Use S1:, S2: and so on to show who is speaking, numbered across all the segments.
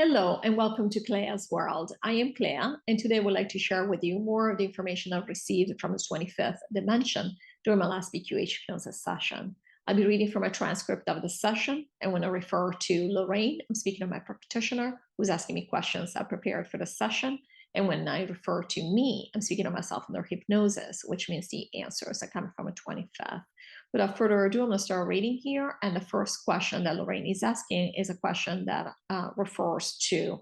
S1: Hello and welcome to CLEA'S World. I am Clea, and today I would like to share with you more of the information I've received from the 25th dimension during my last QHHT Hypnosis session. I'll be reading from a transcript of the session, and when I refer to Lorrayne, I'm speaking of my practitioner who's asking me questions I prepared for the session. And when I refer to me, I'm speaking of myself under hypnosis, which means the answers are coming from a 25th. Without further ado, I'm going to start reading here. And the first question that Lorrayne is asking is a question that refers to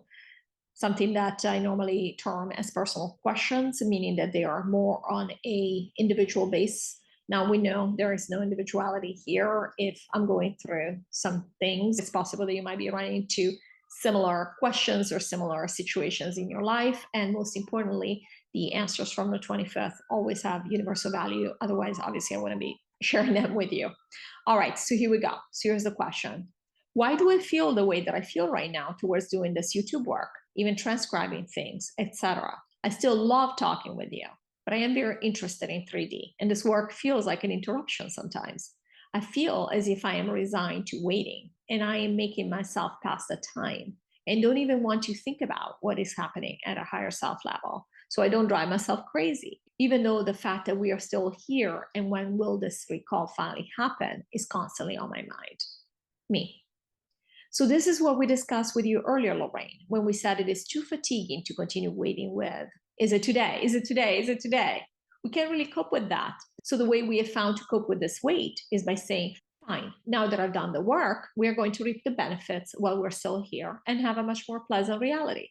S1: something that I normally term as personal questions, meaning that they are more on a individual base. Now, we know there is no individuality here. If I'm going through some things, it's possible that you might be running into similar questions or similar situations in your life. And most importantly, the answers from the 25th always have universal value. Otherwise, obviously, I wouldn't be sharing them with you. All right, so here we go. So here's the question. Why do I feel the way that I feel right now towards doing this YouTube work, even transcribing things, etc.? I still love talking with you, but I am very interested in 3D, and this work feels like an interruption sometimes. I feel as if I am resigned to waiting, and I am making myself pass the time and don't even want to think about what is happening at a higher self level. So I don't drive myself crazy, even though the fact that we are still here and when will this recall finally happen is constantly on my mind. Me. So this is what we discussed with you earlier, Lorrayne, when we said it is too fatiguing to continue waiting with, is it today? Is it today? Is it today? We can't really cope with that. So the way we have found to cope with this wait is by saying, fine, now that I've done the work, we are going to reap the benefits while we're still here and have a much more pleasant reality.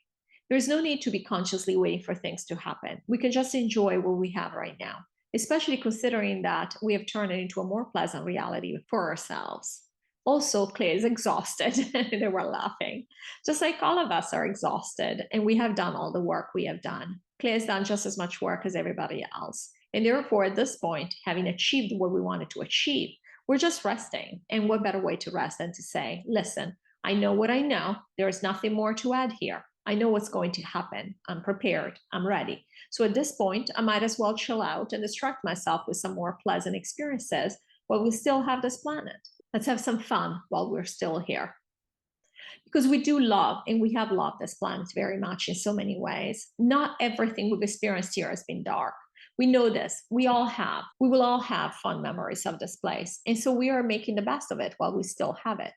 S1: There's no need to be consciously waiting for things to happen. We can just enjoy what we have right now, especially considering that we have turned it into a more pleasant reality for ourselves. Also, Claire is exhausted. They were laughing. Just like all of us are exhausted, and we have done all the work we have done. Claire has done just as much work as everybody else. And therefore, at this point, having achieved what we wanted to achieve, we're just resting. And what better way to rest than to say, listen, I know what I know. There is nothing more to add here. I know what's going to happen. I'm prepared. I'm ready. So at this point, I might as well chill out and distract myself with some more pleasant experiences while we still have this planet. Let's have some fun while we're still here. Because we do love, and we have loved this planet very much in so many ways. Not everything we've experienced here has been dark. We know this. We all have. We will all have fun memories of this place. And so we are making the best of it while we still have it.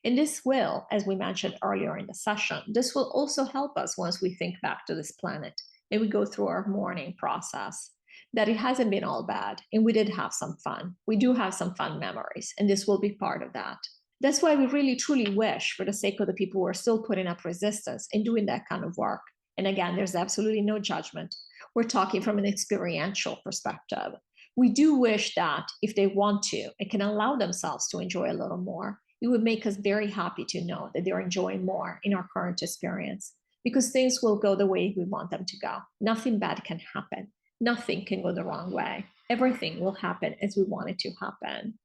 S1: And this will, as we mentioned earlier in the session, this will also help us once we think back to this planet and we go through our mourning process, that it hasn't been all bad and we did have some fun. We do have some fun memories, and this will be part of that. That's why we really truly wish, for the sake of the people who are still putting up resistance and doing that kind of work. And again, there's absolutely no judgment. We're talking from an experiential perspective. We do wish that if they want to, and can allow themselves to enjoy a little more, it would make us very happy to know that they're enjoying more in our current experience, because things will go the way we want them to go. Nothing bad can happen. Nothing can go the wrong way. Everything will happen as we want it to happen.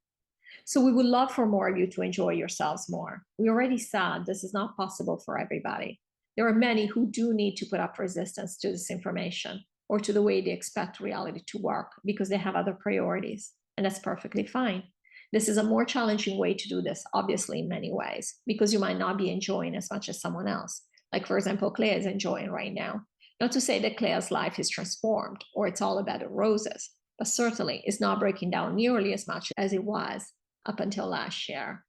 S1: So we would love for more of you to enjoy yourselves more. We already said this is not possible for everybody. There are many who do need to put up resistance to this information or to the way they expect reality to work because they have other priorities, and that's perfectly fine. This is a more challenging way to do this, obviously, in many ways, because you might not be enjoying as much as someone else. Like, for example, Claire is enjoying right now. Not to say that Claire's life is transformed or it's all about the roses, but certainly it's not breaking down nearly as much as it was up until last year.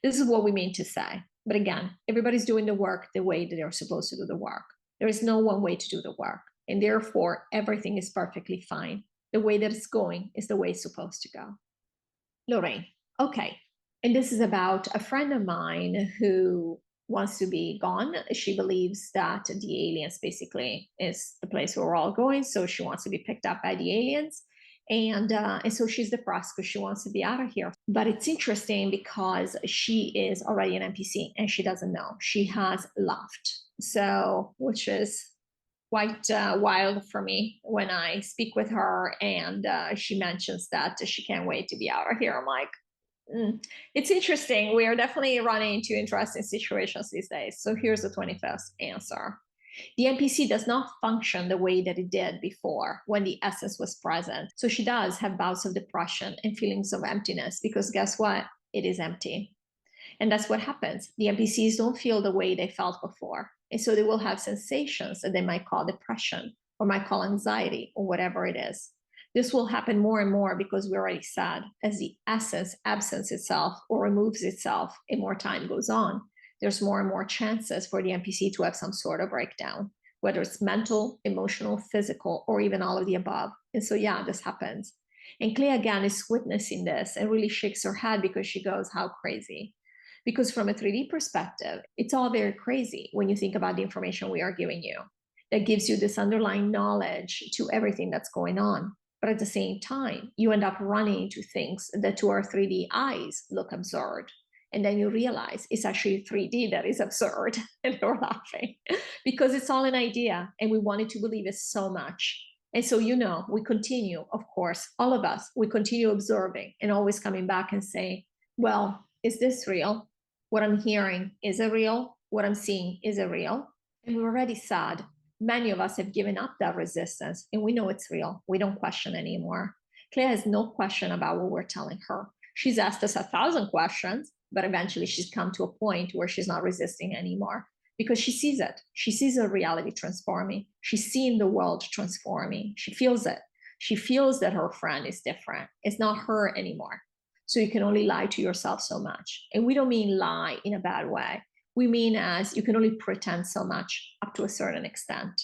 S1: This is what we mean to say. But again, everybody's doing the work the way that they're supposed to do the work. There is no one way to do the work, and therefore everything is perfectly fine. The way that it's going is the way it's supposed to go. Lorrayne, okay. And this is about a friend of mine who wants to be gone. She believes that the aliens basically is the place where we're all going. So she wants to be picked up by the aliens. And so she's depressed because she wants to be out of here. But it's interesting because she is already an NPC and she doesn't know. She has left. So, which is quite wild for me when I speak with her and she mentions that she can't wait to be out of here. I'm like, it's interesting. We are definitely running into interesting situations these days. So here's the 21st answer. The NPC does not function the way that it did before when the essence was present. So she does have bouts of depression and feelings of emptiness because guess what? It is empty. And that's what happens. The NPCs don't feel the way they felt before. And so they will have sensations that they might call depression or might call anxiety or whatever it is. This will happen more and more because we're already sad. As the essence absents itself or removes itself and more time goes on, there's more and more chances for the NPC to have some sort of breakdown, whether it's mental, emotional, physical, or even all of the above. And so, yeah, this happens. And Clea again is witnessing this and really shakes her head because she goes, how crazy. Because from a 3D perspective, it's all very crazy when you think about the information we are giving you. That gives you this underlying knowledge to everything that's going on. But at the same time, you end up running into things that to our 3D eyes look absurd. And then you realize it's actually 3D that is absurd. And we're laughing because it's all an idea and we wanted to believe it so much. And so, we continue, of course, all of us, we continue observing and always coming back and saying, well, is this real? What I'm hearing, is it real? What I'm seeing, is it real? And we're already sad. Many of us have given up that resistance and we know it's real. We don't question anymore. Clea has no question about what we're telling her. She's asked us 1,000 questions, but eventually she's come to a point where she's not resisting anymore because she sees it. She sees her reality transforming. She's seeing the world transforming. She feels it. She feels that her friend is different. It's not her anymore. So you can only lie to yourself so much. And we don't mean lie in a bad way. We mean as you can only pretend so much up to a certain extent.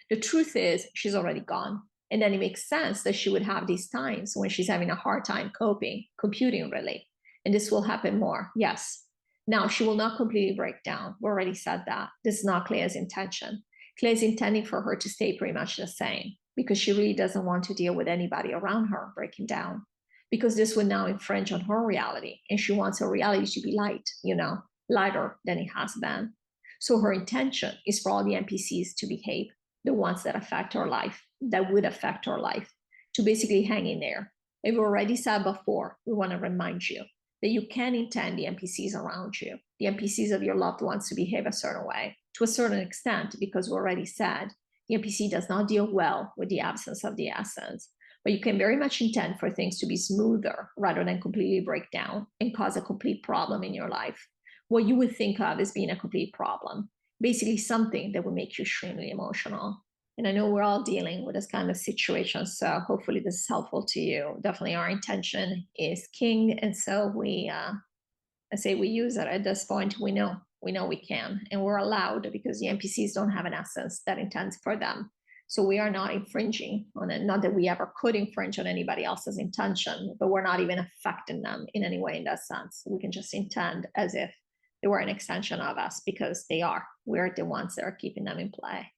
S1: The truth is she's already gone. And then it makes sense that she would have these times when she's having a hard time coping, computing really. And this will happen more, yes. Now, she will not completely break down. We already said that. This is not Clea's intention. Clea is intending for her to stay pretty much the same because she really doesn't want to deal with anybody around her breaking down because this would now infringe on her reality. And she wants her reality to be light, lighter than it has been. So her intention is for all the NPCs to behave, the ones that affect her life, that would affect her life, to basically hang in there. And we already said before, we want to remind you that you can intend the NPCs around you, the NPCs of your loved ones to behave a certain way, to a certain extent, because we already said the NPC does not deal well with the absence of the essence. But you can very much intend for things to be smoother rather than completely break down and cause a complete problem in your life. What you would think of as being a complete problem, basically something that would make you extremely emotional. And I know we're all dealing with this kind of situation, so hopefully this is helpful to you. Definitely our intention is king, and so we use it. At this point, we know we can, and we're allowed because the NPCs don't have an essence that intends for them. So we are not infringing on it. Not that we ever could infringe on anybody else's intention, but we're not even affecting them in any way in that sense. We can just intend as if they were an extension of us because they are. We're the ones that are keeping them in play.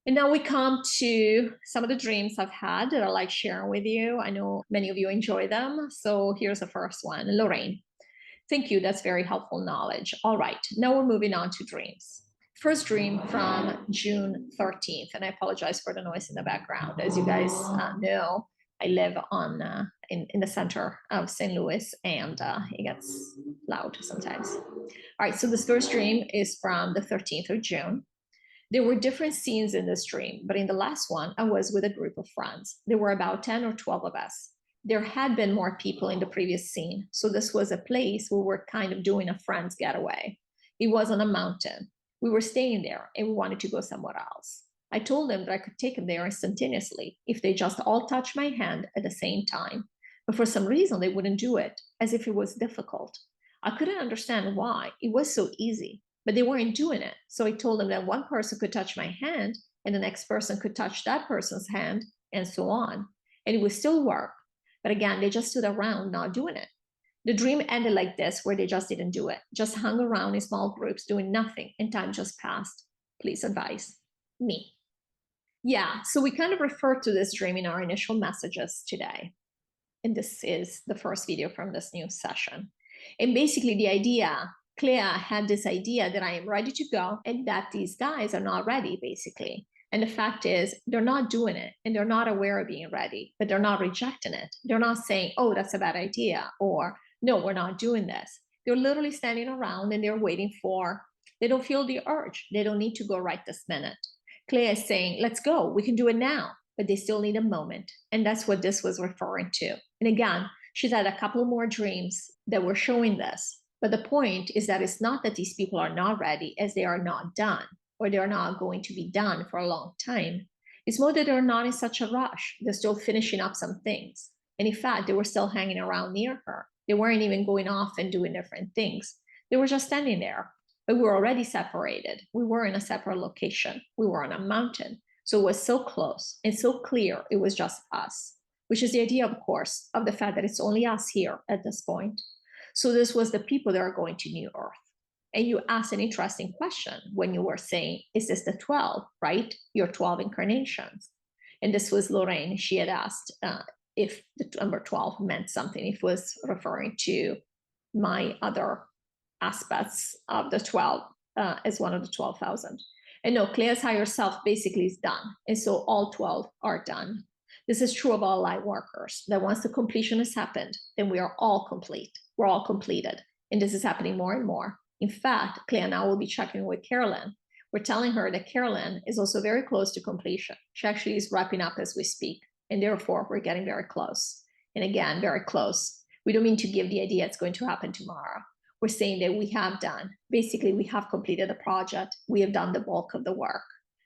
S1: And now we come to some of the dreams I've had that I like sharing with you. I know many of you enjoy them. So here's the first one. Lorrayne, thank you. That's very helpful knowledge. All right, now we're moving on to dreams. First dream from June 13th, and I apologize for the noise in the background. As you guys know, I live in the center of St. Louis, and it gets loud sometimes. All right, so this first dream is from the 13th of June. There were different scenes in this dream, but in the last one, I was with a group of friends. There were about 10 or 12 of us. There had been more people in the previous scene, so this was a place where we're kind of doing a friend's getaway. It was on a mountain. We were staying there and we wanted to go somewhere else. I told them that I could take them there instantaneously if they just all touched my hand at the same time. But for some reason, they wouldn't do it, as if it was difficult. I couldn't understand why. It was so easy, but they weren't doing it. So I told them that one person could touch my hand and the next person could touch that person's hand and so on. And it would still work. But again, they just stood around not doing it. The dream ended like this, where they just didn't do it, just hung around in small groups doing nothing, and time just passed. Please advise me. Yeah, so we kind of referred to this dream in our initial messages today. And this is the first video from this new session. And basically the idea, Clea had this idea that I am ready to go and that these guys are not ready, basically. And the fact is, they're not doing it and they're not aware of being ready, but they're not rejecting it. They're not saying, oh, that's a bad idea, or no, we're not doing this. They're literally standing around and they're waiting they don't feel the urge. They don't need to go right this minute. Clea is saying, let's go, we can do it now, but they still need a moment. And that's what this was referring to. And again, She's had a couple more dreams that were showing this. But the point is that it's not that these people are not ready, as they are not done, or they're not going to be done for a long time. It's more that they're not in such a rush. They're still finishing up some things. And in fact, they were still hanging around near her. They weren't even going off and doing different things. They were just standing there. But we were already separated. We were in a separate location. We were on a mountain. So it was so close and so clear. It was just us, which is the idea, of course, of the fact that it's only us here at this point. So this was the people that are going to New Earth. And you asked an interesting question when you were saying, is this the 12, right? Your 12 incarnations. And this was Lorrayne. She had asked if the number 12 meant something, if it was referring to my other aspects of the 12 as one of the 12,000. And no, Clea's higher self basically is done. And so all 12 are done. This is true of all light workers, that once the completion has happened, then we are all complete. We're all completed. And this is happening more and more. In fact, Clea now will be checking with Carolyn. We're telling her that Carolyn is also very close to completion. She actually is wrapping up as we speak. And therefore, we're getting very close. And again, very close. We don't mean to give the idea it's going to happen tomorrow. We're saying that we have done. Basically, we have completed the project. We have done the bulk of the work.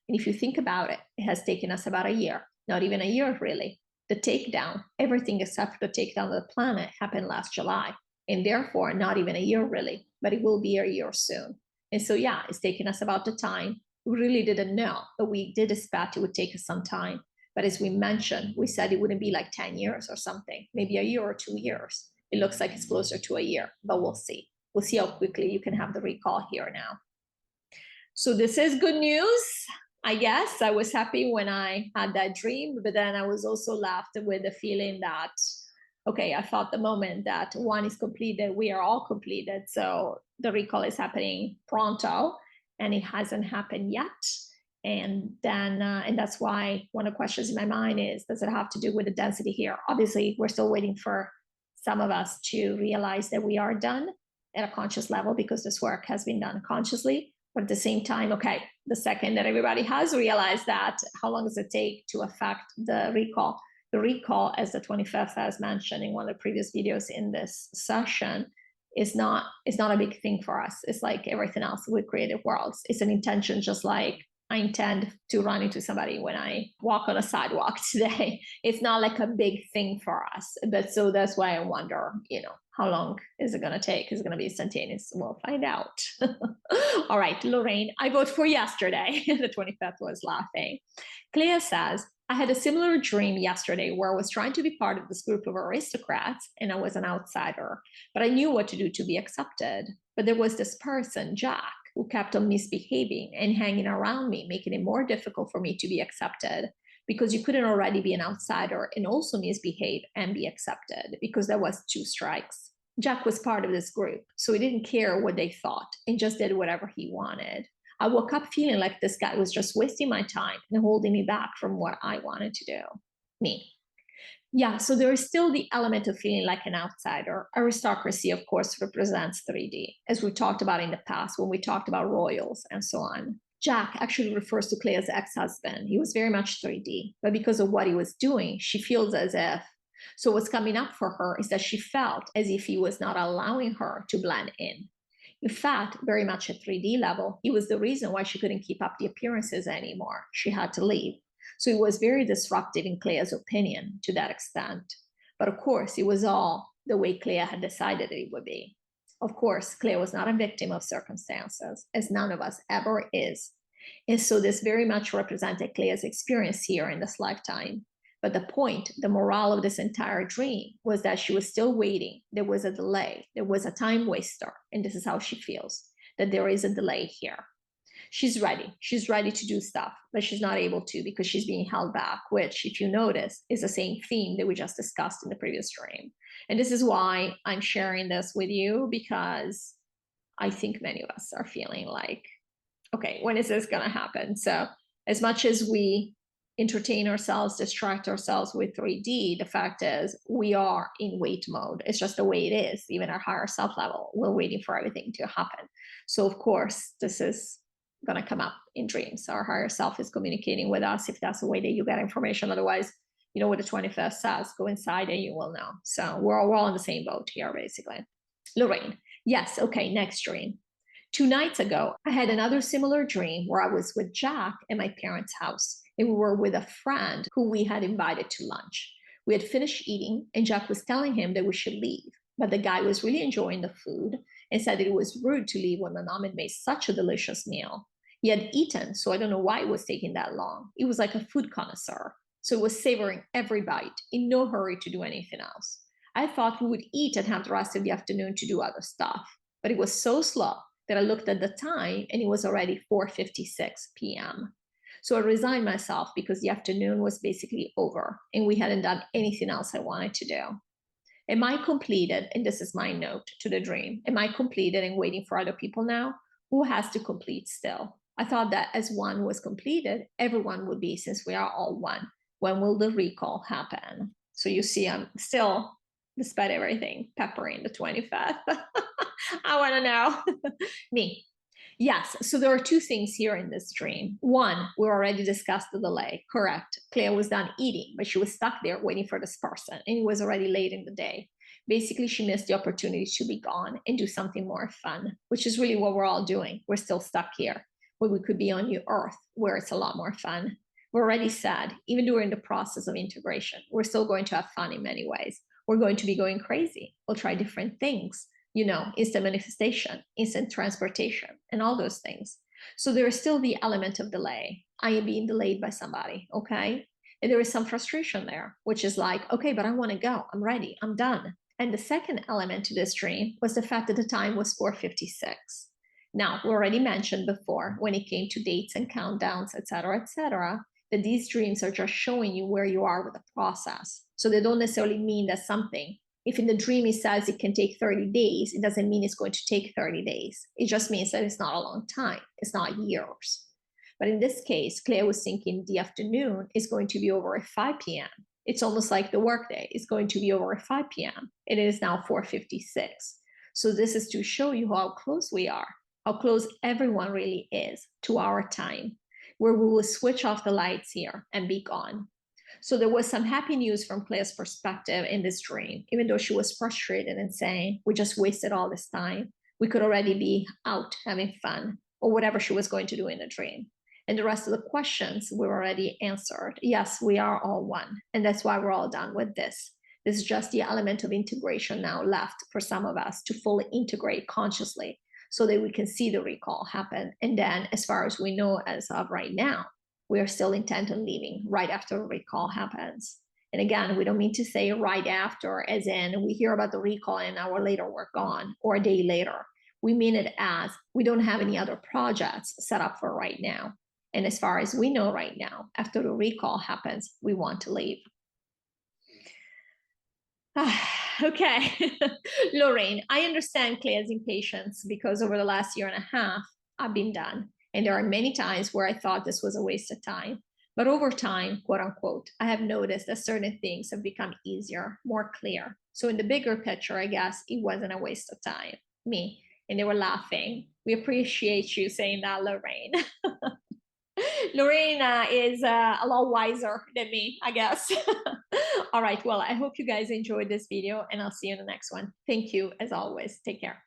S1: And if you think about it, it has taken us about a year. Not even a year, really. The takedown, everything except for the takedown of the planet happened last July. And therefore, not even a year, really. But it will be a year soon. And so, yeah, it's taken us about the time. We really didn't know, but we did expect it would take us some time. But as we mentioned, we said it wouldn't be like 10 years or something, maybe a year or 2 years. It looks like it's closer to a year, but we'll see. We'll see how quickly you can have the recall here now. So this is good news. I guess I was happy when I had that dream, but then I was also left with the feeling that, okay, I thought the moment that one is completed, we are all completed. So the recall is happening pronto, and it hasn't happened yet. And then, and that's why one of the questions in my mind is, does it have to do with the density here? Obviously, we're still waiting for some of us to realize that we are done at a conscious level, because this work has been done consciously. But at the same time, okay, the second that everybody has realized that, how long does it take to affect the recall? The recall, as the 25th has mentioned in one of the previous videos in this session, is not a big thing for us. It's like everything else with creative worlds. It's an intention, just like I intend to run into somebody when I walk on a sidewalk today. It's not like a big thing for us. But so that's why I wonder, how long is it going to take? Is it going to be instantaneous? We'll find out. All right, Lorrayne, I vote for yesterday. The 25th was laughing. Clea says, I had a similar dream yesterday where I was trying to be part of this group of aristocrats and I was an outsider, but I knew what to do to be accepted. But there was this person, Jack, who kept on misbehaving and hanging around me, making it more difficult for me to be accepted, because you couldn't already be an outsider and also misbehave and be accepted, because there was 2 strikes. Jack was part of this group, so he didn't care what they thought and just did whatever he wanted. I woke up feeling like this guy was just wasting my time and holding me back from what I wanted to do. Me. Yeah, so there is still the element of feeling like an outsider. Aristocracy, of course, represents 3D, as we talked about in the past when we talked about royals and so on. Jack actually refers to Clea's ex-husband. He was very much 3D, but because of what he was doing, she feels as if. So what's coming up for her is that she felt as if he was not allowing her to blend in. In fact, very much at 3D level, he was the reason why she couldn't keep up the appearances anymore. She had to leave. So it was very disruptive in Clea's opinion to that extent. But of course, it was all the way Clea had decided it would be. Of course, Clea was not a victim of circumstances, as none of us ever is. And so this very much represented Clea's experience here in this lifetime. But the point, the morale of this entire dream was that she was still waiting. There was a delay. There was a time waster. And this is how she feels, that there is a delay here. She's ready. She's ready to do stuff, but she's not able to because she's being held back, which, if you notice, is the same theme that we just discussed in the previous dream. And this is why I'm sharing this with you, because I think many of us are feeling like, okay, when is this going to happen? So as much as we entertain ourselves, distract ourselves with 3D, the fact is we are in wait mode. It's just the way it is. Even our higher self level, we're waiting for everything to happen. So of course, this is going to come up in dreams. Our higher self is communicating with us if that's the way that you get information. Otherwise, You know what the 25th says, go inside and you will know. So we're all on the same boat here, basically. Lorrayne, yes, okay, next dream. 2 nights ago, I had another similar dream where I was with Jack at my parents' house, and we were with a friend who we had invited to lunch. We had finished eating, and Jack was telling him that we should leave, but the guy was really enjoying the food and said that it was rude to leave when my mom had made such a delicious meal. He had eaten, so I don't know why it was taking that long. He was like a food connoisseur, so he was savoring every bite, in no hurry to do anything else. I thought we would eat and have the rest of the afternoon to do other stuff, but it was so slow that I looked at the time and it was already 4:56 p.m. So I resigned myself because the afternoon was basically over and we hadn't done anything else I wanted to do. Am I completed? And this is my note to the dream. Am I completed and waiting for other people now? Who has to complete still? I thought that as one was completed, everyone would be, since we are all one. When will the recall happen? So you see, I'm still, despite everything, peppering the 25th. I want to know. Me. Yes, so there are two things here in this dream. One, we already discussed the delay. Correct. Claire was done eating, but she was stuck there waiting for this person, and it was already late in the day. Basically, she missed the opportunity to be gone and do something more fun, which is really what we're all doing. We're still stuck here, where we could be on New Earth, where it's a lot more fun. We're already sad, even during the process of integration. We're still going to have fun in many ways. We're going to be going crazy. We'll try different things. You know, instant manifestation, instant transportation, and all those things. So there is still the element of delay. I am being delayed by somebody, okay? And there is some frustration there, which is like, okay, but I want to go. I'm ready. I'm done. And the second element to this dream was the fact that the time was 4:56. Now, we already mentioned before, when it came to dates and countdowns, et cetera, that these dreams are just showing you where you are with the process. So they don't necessarily mean that something, if in the dream it says it can take 30 days, it doesn't mean it's going to take 30 days. It just means that it's not a long time. It's not years. But in this case, Claire was thinking the afternoon is going to be over at 5 p.m. It's almost like the workday is going to be over at 5 p.m. It is now 4:56. So this is to show you how close we are, how close everyone really is to our time, where we will switch off the lights here and be gone. So there was some happy news from Claire's perspective in this dream, even though she was frustrated and saying, we just wasted all this time. We could already be out having fun, or whatever she was going to do in the dream. And the rest of the questions were already answered. Yes, we are all one. And that's why we're all done with this. This is just the element of integration now left for some of us to fully integrate consciously so that we can see the recall happen. And then, as far as we know as of right now, we are still intent on leaving right after the recall happens. And again, we don't mean to say right after, as in we hear about the recall and an hour later we're gone, or a day later. We mean it as we don't have any other projects set up for right now. And as far as we know right now, after the recall happens, we want to leave. Okay, Lorrayne, I understand Claire's impatience because over the last year and a half, I've been done. And there are many times where I thought this was a waste of time. But over time, quote unquote, I have noticed that certain things have become easier, more clear. So in the bigger picture, I guess it wasn't a waste of time. Me. And they were laughing. We appreciate you saying that, Lorrayne. Lorrayne is a lot wiser than me, I guess. All right, well, I hope you guys enjoyed this video and I'll see you in the next one. Thank you, as always. Take care.